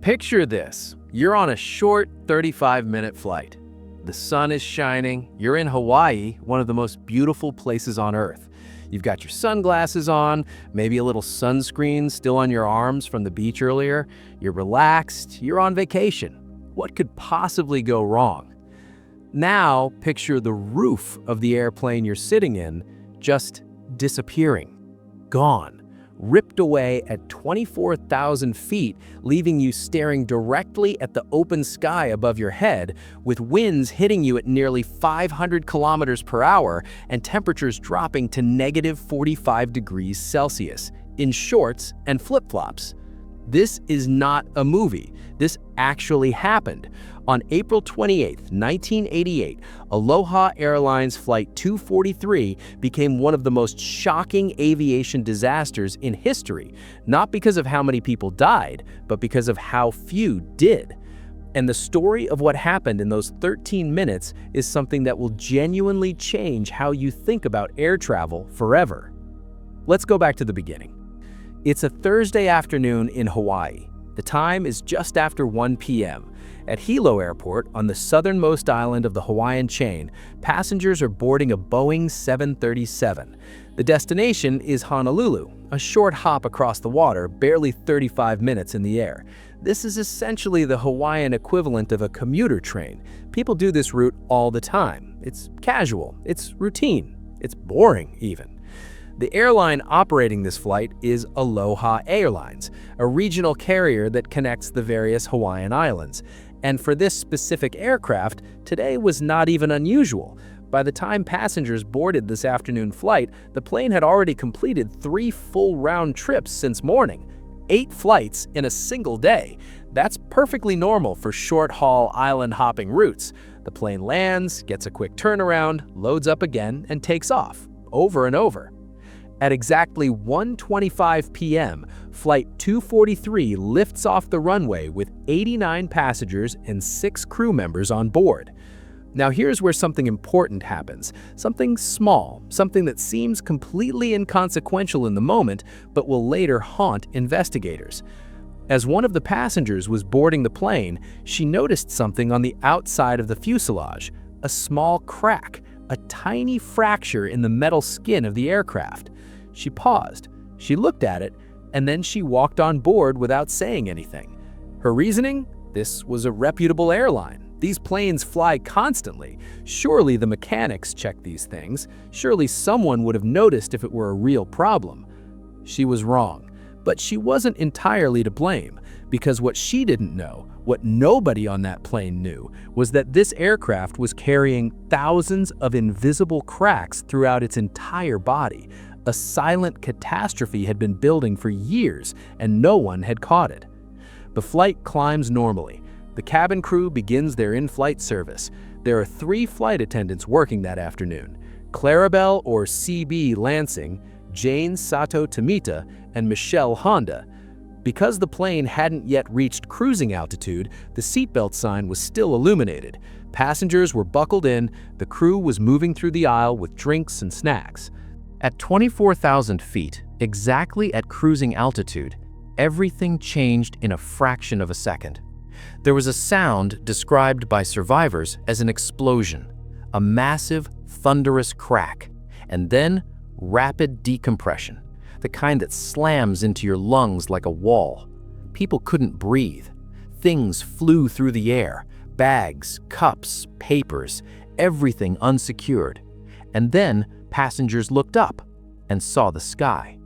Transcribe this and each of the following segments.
Picture this. You're on a short 35-minute flight. The sun is shining. You're in Hawaii, one of the most beautiful places on Earth. You've got your sunglasses on, maybe a little sunscreen still on your arms from the beach earlier. You're relaxed. You're on vacation. What could possibly go wrong? Now, picture the roof of the airplane you're sitting in just disappearing, gone, ripped away at 24,000 feet, leaving you staring directly at the open sky above your head, with winds hitting you at nearly 500 kilometers per hour and temperatures dropping to negative 45 degrees Celsius, in shorts and flip-flops. This is not a movie. This actually happened. On April 28, 1988, Aloha Airlines Flight 243 became one of the most shocking aviation disasters in history, not because of how many people died, but because of how few did. And the story of what happened in those 13 minutes is something that will genuinely change how you think about air travel forever. Let's go back to the beginning. It's a Thursday afternoon in Hawaii. The time is just after 1 p.m. At Hilo Airport, on the southernmost island of the Hawaiian chain, passengers are boarding a Boeing 737. The destination is Honolulu, a short hop across the water, barely 35 minutes in the air. This is essentially the Hawaiian equivalent of a commuter train. People do this route all the time. It's casual, it's routine, it's boring even. The airline operating this flight is Aloha Airlines, a regional carrier that connects the various Hawaiian islands. And for this specific aircraft, today was not even unusual. By the time passengers boarded this afternoon flight, the plane had already completed 3 full round trips since morning. 8 flights in a single day. That's perfectly normal for short-haul island-hopping routes. The plane lands, gets a quick turnaround, loads up again, and takes off, over and over. At exactly 1:25 p.m., Flight 243 lifts off the runway with 89 passengers and 6 crew members on board. Now here's where something important happens. Something small, something that seems completely inconsequential in the moment, but will later haunt investigators. As one of the passengers was boarding the plane, she noticed something on the outside of the fuselage, a small crack, a tiny fracture in the metal skin of the aircraft. She paused, she looked at it, and then she walked on board without saying anything. Her reasoning? This was a reputable airline. These planes fly constantly. Surely the mechanics check these things. Surely someone would have noticed if it were a real problem. She was wrong, but she wasn't entirely to blame, because what she didn't know, what nobody on that plane knew, was that this aircraft was carrying thousands of invisible cracks throughout its entire body. A silent catastrophe had been building for years, and no one had caught it. The flight climbs normally. The cabin crew begins their in-flight service. There are 3 flight attendants working that afternoon: Clarabelle or CB Lansing, Jane Sato Tomita, and Michelle Honda. Because the plane hadn't yet reached cruising altitude, the seatbelt sign was still illuminated. Passengers were buckled in, the crew was moving through the aisle with drinks and snacks. At 24,000 feet, exactly at cruising altitude, everything changed in a fraction of a second. There was a sound described by survivors as an explosion, a massive, thunderous crack, and then rapid decompression, the kind that slams into your lungs like a wall. People couldn't breathe. Things flew through the air, bags, cups, papers, everything unsecured. And then passengers looked up and saw the sky.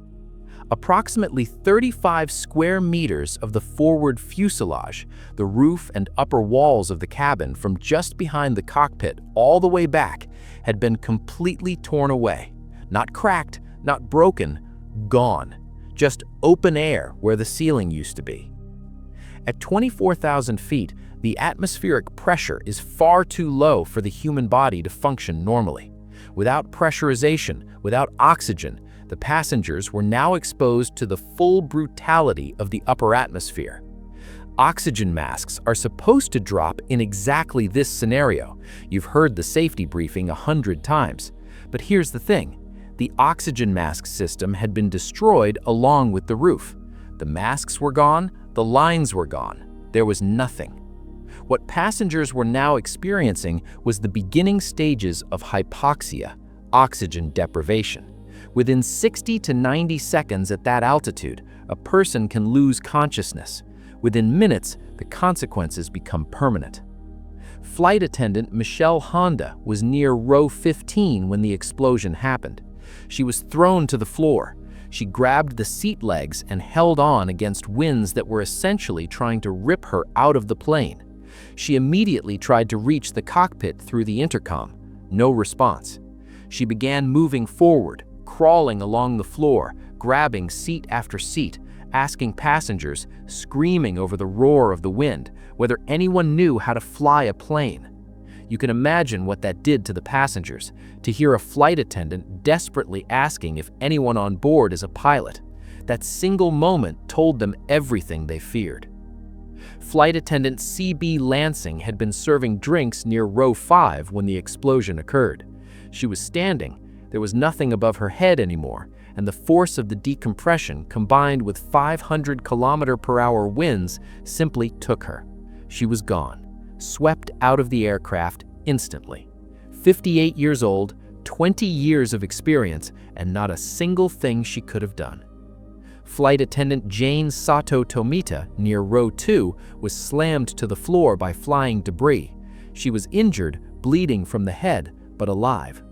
Approximately 35 square meters of the forward fuselage, the roof and upper walls of the cabin from just behind the cockpit all the way back, had been completely torn away. Not cracked, not broken, gone. Just open air where the ceiling used to be. At 24,000 feet, the atmospheric pressure is far too low for the human body to function normally. Without pressurization, without oxygen, the passengers were now exposed to the full brutality of the upper atmosphere. Oxygen masks are supposed to drop in exactly this scenario. You've heard the safety briefing 100 times. But here's the thing. The oxygen mask system had been destroyed along with the roof. The masks were gone, the lines were gone. There was nothing. What passengers were now experiencing was the beginning stages of hypoxia, oxygen deprivation. Within 60 to 90 seconds at that altitude, a person can lose consciousness. Within minutes, the consequences become permanent. Flight attendant Michelle Honda was near row 15 when the explosion happened. She was thrown to the floor. She grabbed the seat legs and held on against winds that were essentially trying to rip her out of the plane. She immediately tried to reach the cockpit through the intercom. No response. She began moving forward, crawling along the floor, grabbing seat after seat, asking passengers, screaming over the roar of the wind, whether anyone knew how to fly a plane. You can imagine what that did to the passengers, to hear a flight attendant desperately asking if anyone on board is a pilot. That single moment told them everything they feared. Flight attendant C.B. Lansing had been serving drinks near row 5 when the explosion occurred. She was standing. There was nothing above her head anymore, and the force of the decompression combined with 500 km/h winds simply took her. She was gone, swept out of the aircraft instantly. 58 years old, 20 years of experience, and not a single thing she could have done. Flight attendant Jane Sato Tomita, near row 2, was slammed to the floor by flying debris. She was injured, bleeding from the head, but alive.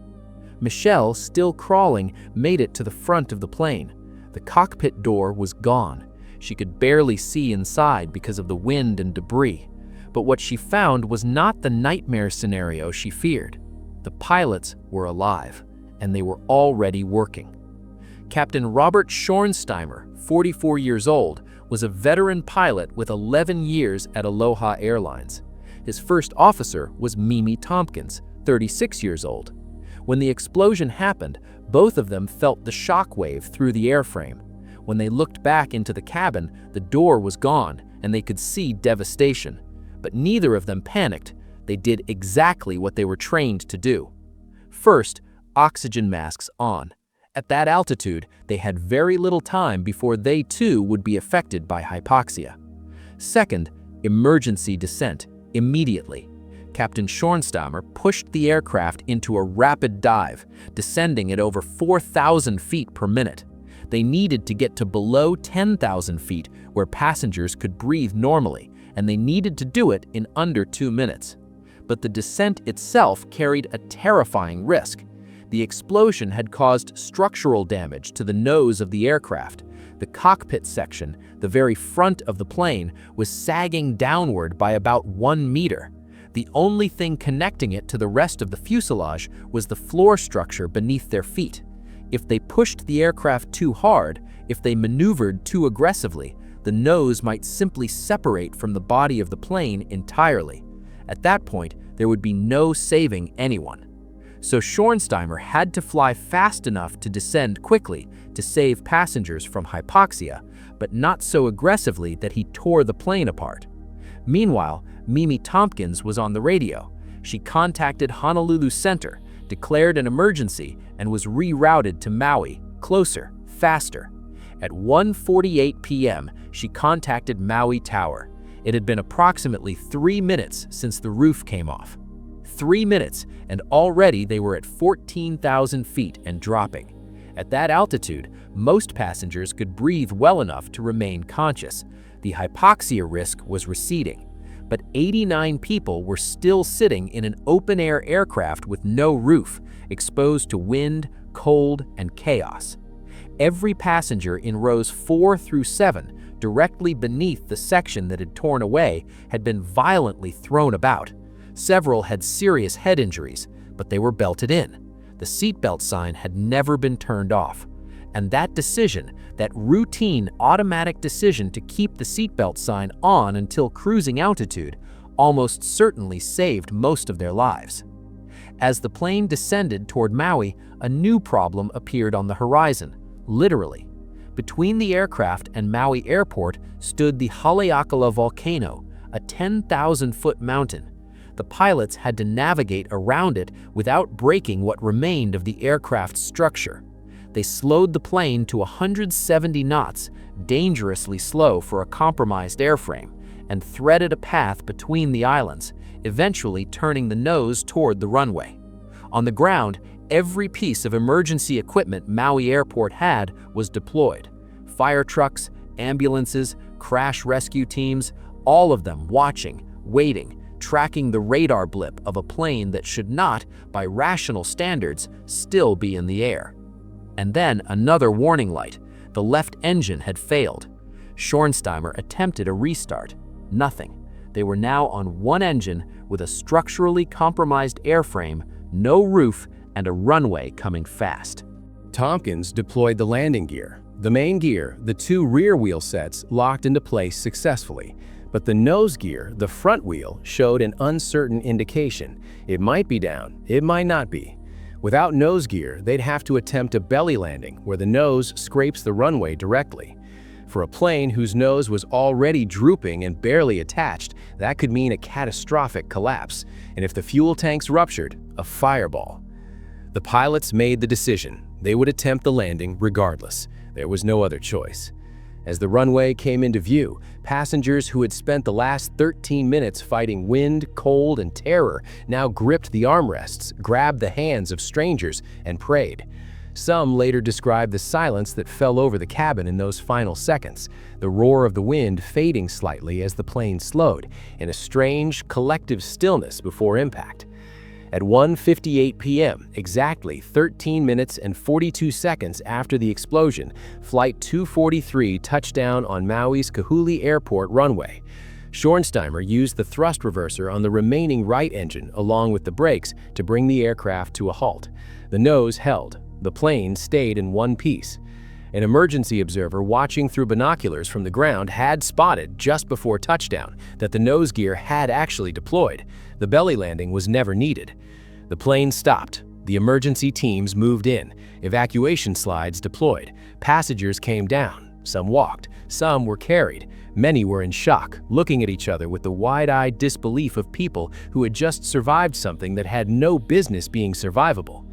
Michelle, still crawling, made it to the front of the plane. The cockpit door was gone. She could barely see inside because of the wind and debris. But what she found was not the nightmare scenario she feared. The pilots were alive, and they were already working. Captain Robert Schornsteimer, 44 years old, was a veteran pilot with 11 years at Aloha Airlines. His first officer was Mimi Tompkins, 36 years old. When the explosion happened, both of them felt the shock wave through the airframe. When they looked back into the cabin, the door was gone, and they could see devastation. But neither of them panicked. They did exactly what they were trained to do. First, oxygen masks on. At that altitude, they had very little time before they too would be affected by hypoxia. Second, emergency descent, immediately. Captain Schornsteimer pushed the aircraft into a rapid dive, descending at over 4,000 feet per minute. They needed to get to below 10,000 feet where passengers could breathe normally, and they needed to do it in under 2 minutes. But the descent itself carried a terrifying risk. The explosion had caused structural damage to the nose of the aircraft. The cockpit section, the very front of the plane, was sagging downward by about 1 meter. The only thing connecting it to the rest of the fuselage was the floor structure beneath their feet. If they pushed the aircraft too hard, if they maneuvered too aggressively, the nose might simply separate from the body of the plane entirely. At that point, there would be no saving anyone. So Schornsteimer had to fly fast enough to descend quickly to save passengers from hypoxia, but not so aggressively that he tore the plane apart. Meanwhile, Mimi Tompkins was on the radio. She contacted Honolulu Center, declared an emergency, and was rerouted to Maui, closer, faster. At 1:48 p.m., she contacted Maui Tower. It had been approximately 3 minutes since the roof came off. 3 minutes, and already they were at 14,000 feet and dropping. At that altitude, most passengers could breathe well enough to remain conscious. The hypoxia risk was receding. But 89 people were still sitting in an open-air aircraft with no roof, exposed to wind, cold, and chaos. Every passenger in rows 4 through 7, directly beneath the section that had torn away, had been violently thrown about. Several had serious head injuries, but they were belted in. The seatbelt sign had never been turned off. And that decision, that routine automatic decision to keep the seatbelt sign on until cruising altitude, almost certainly saved most of their lives. As the plane descended toward Maui, a new problem appeared on the horizon, literally. Between the aircraft and Maui Airport stood the Haleakala volcano, a 10,000-foot mountain. The pilots had to navigate around it without breaking what remained of the aircraft's structure. They slowed the plane to 170 knots, dangerously slow for a compromised airframe, and threaded a path between the islands, eventually turning the nose toward the runway. On the ground, every piece of emergency equipment Maui Airport had was deployed. Fire trucks, ambulances, crash rescue teams, all of them watching, waiting, tracking the radar blip of a plane that should not, by rational standards, still be in the air. And then another warning light. The left engine had failed. Schornsteimer attempted a restart. Nothing. They were now on one engine with a structurally compromised airframe, no roof, and a runway coming fast. Tompkins deployed the landing gear. The main gear, the two rear wheel sets, locked into place successfully. But the nose gear, the front wheel, showed an uncertain indication. It might be down, it might not be. Without nose gear, they'd have to attempt a belly landing where the nose scrapes the runway directly. For a plane whose nose was already drooping and barely attached, that could mean a catastrophic collapse, and if the fuel tanks ruptured, a fireball. The pilots made the decision. They would attempt the landing regardless. There was no other choice. As the runway came into view, passengers who had spent the last 13 minutes fighting wind, cold, and terror now gripped the armrests, grabbed the hands of strangers, and prayed. Some later described the silence that fell over the cabin in those final seconds, the roar of the wind fading slightly as the plane slowed, in a strange, collective stillness before impact. At 1:58 p.m., exactly 13 minutes and 42 seconds after the explosion, Flight 243 touched down on Maui's Kahului Airport runway. Schornsteimer used the thrust reverser on the remaining right engine along with the brakes to bring the aircraft to a halt. The nose held. The plane stayed in one piece. An emergency observer watching through binoculars from the ground had spotted just before touchdown that the nose gear had actually deployed. The belly landing was never needed. The plane stopped. The emergency teams moved in. Evacuation slides deployed. Passengers came down. Some walked. Some were carried. Many were in shock, looking at each other with the wide-eyed disbelief of people who had just survived something that had no business being survivable.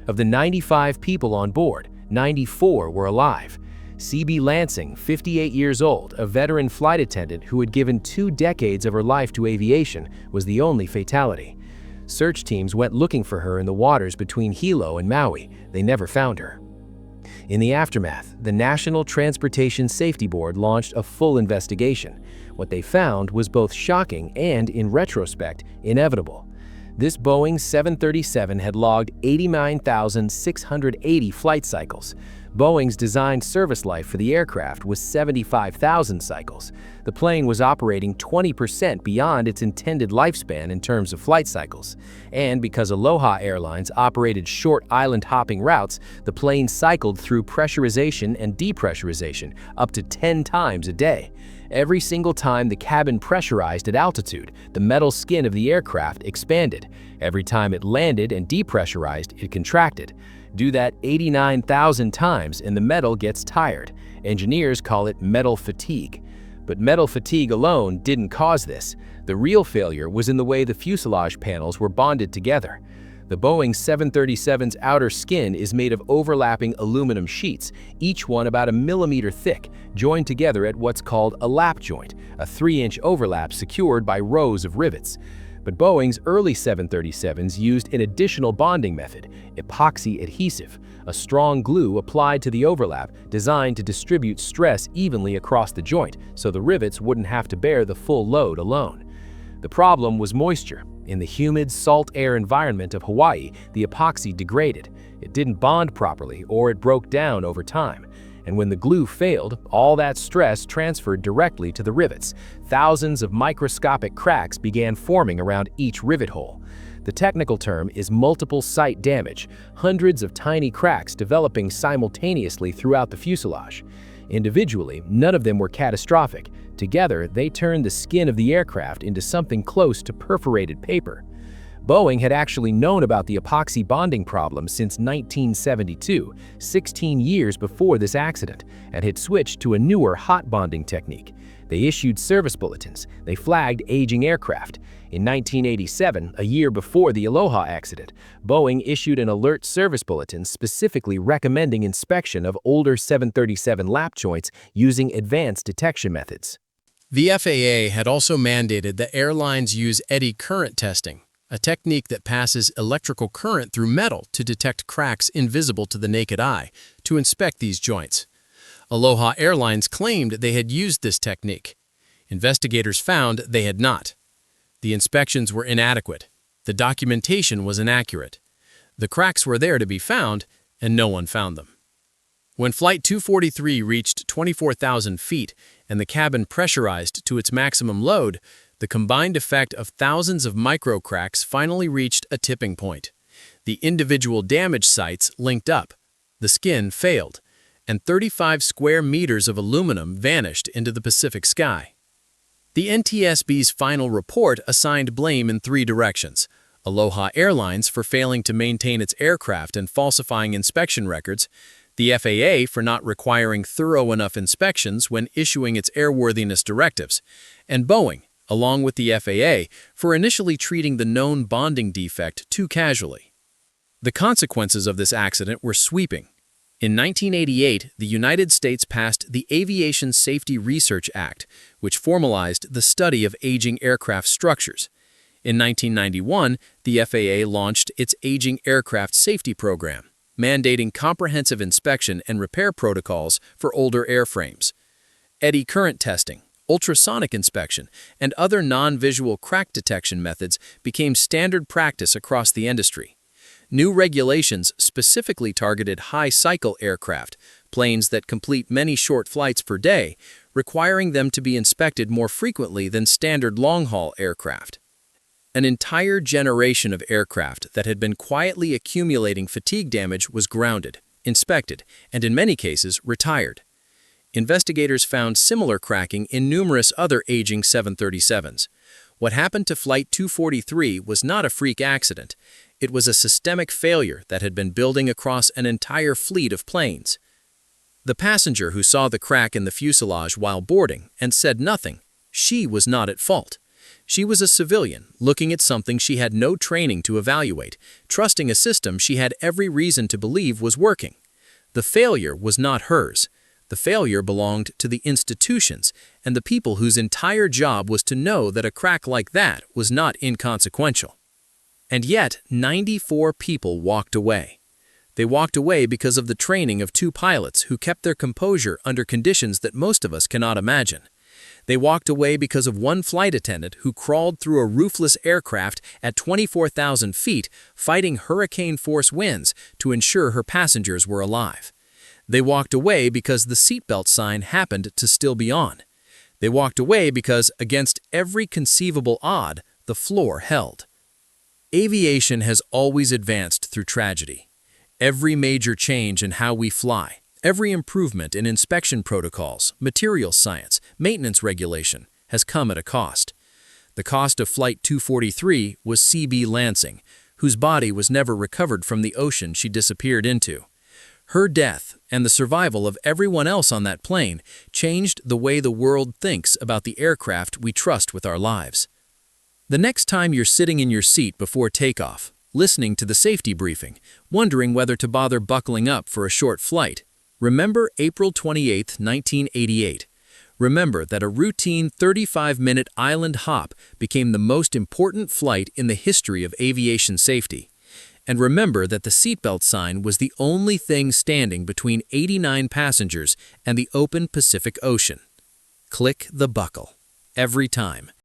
Of the 95 people on board, 94 were alive. C.B. Lansing, 58 years old, a veteran flight attendant who had given 2 decades of her life to aviation, was the only fatality. Search teams went looking for her in the waters between Hilo and Maui. They never found her. In the aftermath, the National Transportation Safety Board launched a full investigation. What they found was both shocking and, in retrospect, inevitable. This Boeing 737 had logged 89,680 flight cycles. Boeing's design service life for the aircraft was 75,000 cycles. The plane was operating 20% beyond its intended lifespan in terms of flight cycles. And because Aloha Airlines operated short island-hopping routes, the plane cycled through pressurization and depressurization up to 10 times a day. Every single time the cabin pressurized at altitude, the metal skin of the aircraft expanded. Every time it landed and depressurized, it contracted. Do that 89,000 times and the metal gets tired. Engineers call it metal fatigue. But metal fatigue alone didn't cause this. The real failure was in the way the fuselage panels were bonded together. The Boeing 737's outer skin is made of overlapping aluminum sheets, each one about a millimeter thick, joined together at what's called a lap joint, a 3-inch overlap secured by rows of rivets. But Boeing's early 737s used an additional bonding method, epoxy adhesive, a strong glue applied to the overlap designed to distribute stress evenly across the joint so the rivets wouldn't have to bear the full load alone. The problem was moisture. In the humid, salt air environment of Hawaii, the epoxy degraded. It didn't bond properly or it broke down over time. And when the glue failed, all that stress transferred directly to the rivets. Thousands of microscopic cracks began forming around each rivet hole. The technical term is multiple site damage, hundreds of tiny cracks developing simultaneously throughout the fuselage. Individually, none of them were catastrophic. Together, they turned the skin of the aircraft into something close to perforated paper. Boeing had actually known about the epoxy bonding problem since 1972, 16 years before this accident, and had switched to a newer hot bonding technique. They issued service bulletins. They flagged aging aircraft. In 1987, a year before the Aloha accident, Boeing issued an alert service bulletin specifically recommending inspection of older 737 lap joints using advanced detection methods. The FAA had also mandated that airlines use eddy current testing, a technique that passes electrical current through metal to detect cracks invisible to the naked eye, to inspect these joints. Aloha Airlines claimed they had used this technique. Investigators found they had not. The inspections were inadequate. The documentation was inaccurate. The cracks were there to be found, and no one found them. When Flight 243 reached 24,000 feet and the cabin pressurized to its maximum load, the combined effect of thousands of micro-cracks finally reached a tipping point. The individual damage sites linked up, the skin failed, and 35 square meters of aluminum vanished into the Pacific sky. The NTSB's final report assigned blame in three directions: Aloha Airlines for failing to maintain its aircraft and falsifying inspection records, the FAA for not requiring thorough enough inspections when issuing its airworthiness directives, and Boeing, along with the FAA, for initially treating the known bonding defect too casually. The consequences of this accident were sweeping. In 1988, the United States passed the Aviation Safety Research Act, which formalized the study of aging aircraft structures. In 1991, the FAA launched its Aging Aircraft Safety Program, mandating comprehensive inspection and repair protocols for older airframes. Eddy current testing, ultrasonic inspection, and other non-visual crack detection methods became standard practice across the industry. New regulations specifically targeted high-cycle aircraft, planes that complete many short flights per day, requiring them to be inspected more frequently than standard long-haul aircraft. An entire generation of aircraft that had been quietly accumulating fatigue damage was grounded, inspected, and in many cases retired. Investigators found similar cracking in numerous other aging 737s. What happened to Flight 243 was not a freak accident. It was a systemic failure that had been building across an entire fleet of planes. The passenger who saw the crack in the fuselage while boarding and said nothing, she was not at fault. She was a civilian, looking at something she had no training to evaluate, trusting a system she had every reason to believe was working. The failure was not hers. The failure belonged to the institutions and the people whose entire job was to know that a crack like that was not inconsequential. And yet, 94 people walked away. They walked away because of the training of two pilots who kept their composure under conditions that most of us cannot imagine. They walked away because of one flight attendant who crawled through a roofless aircraft at 24,000 feet, fighting hurricane-force winds to ensure her passengers were alive. They walked away because the seatbelt sign happened to still be on. They walked away because, against every conceivable odd, the floor held. Aviation has always advanced through tragedy. Every major change in how we fly, every improvement in inspection protocols, materials science, maintenance regulation has come at a cost. The cost of Flight 243 was C.B. Lansing, whose body was never recovered from the ocean she disappeared into. Her death and the survival of everyone else on that plane changed the way the world thinks about the aircraft we trust with our lives. The next time you're sitting in your seat before takeoff, listening to the safety briefing, wondering whether to bother buckling up for a short flight, remember April 28, 1988. Remember that a routine 35-minute island hop became the most important flight in the history of aviation safety. And remember that the seatbelt sign was the only thing standing between 89 passengers and the open Pacific Ocean. Click the buckle. Every time.